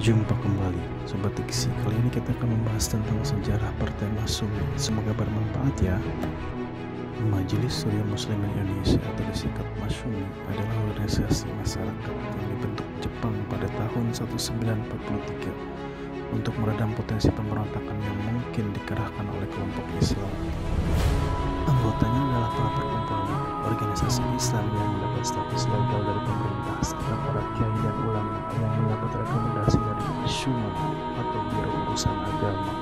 Jumpa kembali Sobat Diksi. Kali ini kita akan membahas tentang sejarah Partai Masyumi. Semoga bermanfaat ya. Majelis Surya Muslim Indonesia atau disingkat Masyumi adalah organisasi masyarakat yang dibentuk Jepang pada tahun 1943 untuk meredam potensi pemberontakan yang mungkin dikerahkan oleh kelompok Islam. Anggotanya adalah para perkumpulan organisasi Islam yang mendapat status legal dari pemerintah serta para kiai dan ulama yang mendapat rekomendasi dari Shuma atau Biro Urusan Agama.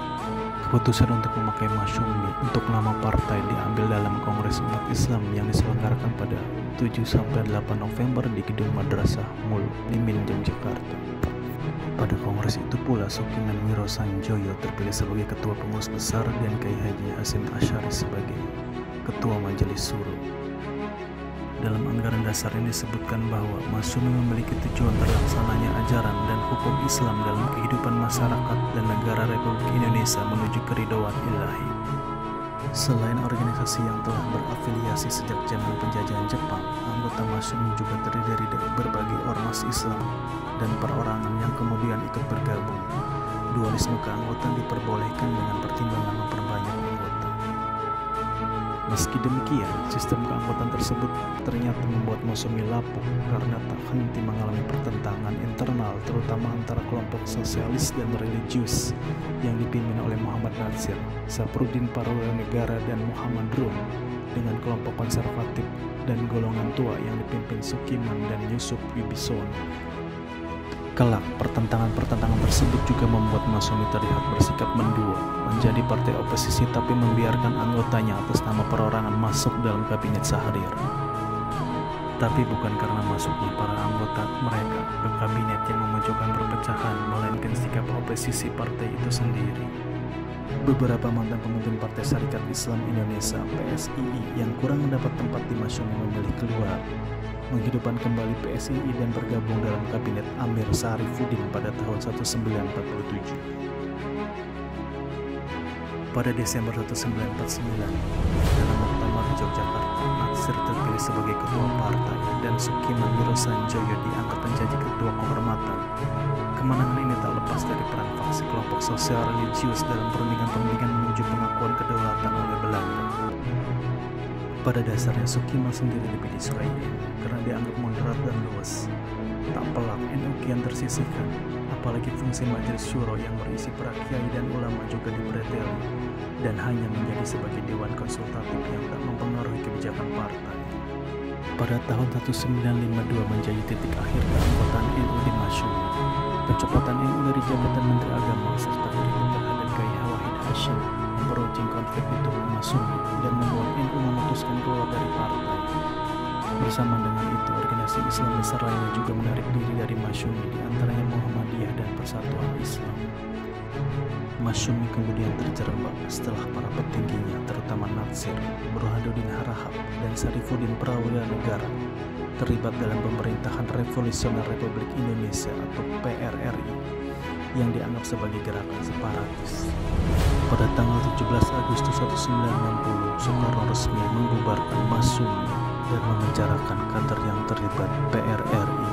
Keputusan untuk memakai Masyumi untuk nama partai diambil dalam Kongres Umat Islam yang diselenggarakan pada 7-8 November di Gedung Madrasah Mul Limin, Yogyakarta. Pada kongres itu pula Sukiman Wiro Sanjoyo terpilih sebagai Ketua Pengurus Besar dan Kiai Haji Hasyim Asy'ari sebagai Ketua Majelis Suro. Dalam anggaran dasar ini disebutkan bahwa Masyumi memiliki tujuan terlaksananya ajaran dan hukum Islam dalam kehidupan masyarakat dan negara Republik Indonesia menuju keridhaan Ilahi. Selain organisasi yang telah berafiliasi sejak zaman penjajahan Jepang, anggota Masyumi juga terdiri dari berbagai ormas Islam dan perorangan yang kemudian ikut bergabung. Dualisme keanggotaan diperbolehkan dengan pertimbangan memperbanyak anggota. Meski demikian, sistem keanggotaan tersebut ternyata membuat Masyumi lapuk karena tak henti mengalami pertentangan internal, terutama antara kelompok sosialis dan religius yang dipimpin oleh Muhammad Natsir, Sapruddin Prawanegara dan Muhammad Rum, dengan kelompok konservatif dan golongan tua yang dipimpin Sukiman dan Yusuf Wibisono. Kelak, pertentangan-pertentangan tersebut juga membuat Masyumi terlihat bersikap mendua, menjadi partai oposisi tapi membiarkan anggotanya atas nama perorangan masuk dalam kabinet Syahrir. Tapi bukan karena masuknya para anggota mereka ke kabinet yang memunculkan perpecahan, melainkan sikap oposisi partai itu sendiri. Beberapa mantan pemimpin Partai Syarikat Islam Indonesia (PSII) yang kurang mendapat tempat di Masyumi memilih keluar, menghidupkan kembali PSII dan bergabung dalam kabinet Amir Syarifuddin pada tahun 1947. Pada Desember 1949, dalam muktamar di Yogyakarta, Natsir terpilih sebagai ketua partai dan Sukiman Wiro Sanjoyo diangkat menjadi ketua kehormatan. Kemenangan ini tak lepas dari peran faksi kelompok sosial religius dalam perundingan-perundingan menuju pengakuan kedaulatan oleh Belanda. Pada dasarnya Sukiman sendiri lebih disukai karena dianggap moderat dan luas. Tak pelak NU kian tersisihkan, apalagi fungsi Majelis Syuro yang berisi para kiai dan ulama juga dipreteli dan hanya menjadi sebagai dewan konsultatif yang tak mempengaruhi kebijakan partai. Pada tahun 1952 menjadi titik akhir keanggotaan NU di Masyumi. Pencopotan NU dari jabatan Menteri Agama serta kritik terhadap Kiai Wahid Hasyim memperuncing konflik di tubuh Masyumi dan membuat NU memutuskan keluar dari partai. Bersama dengan itu, organisasi Islam besar lainnya juga menarik diri dari Masyumi, di antaranya Muhammadiyah dan Persatuan Islam. Masyumi kemudian terjerembab setelah para petingginya, terutama Natsir, Burhanuddin Harahap, dan Syarifuddin Prawanegara terlibat dalam pemerintahan Revolusioner Republik Indonesia atau PRRI yang dianggap sebagai gerakan separatis. Pada tanggal 17 Agustus 1960, Soekarno resmi membubarkan Masyumi dan memenjarakan kader yang terlibat PRRI.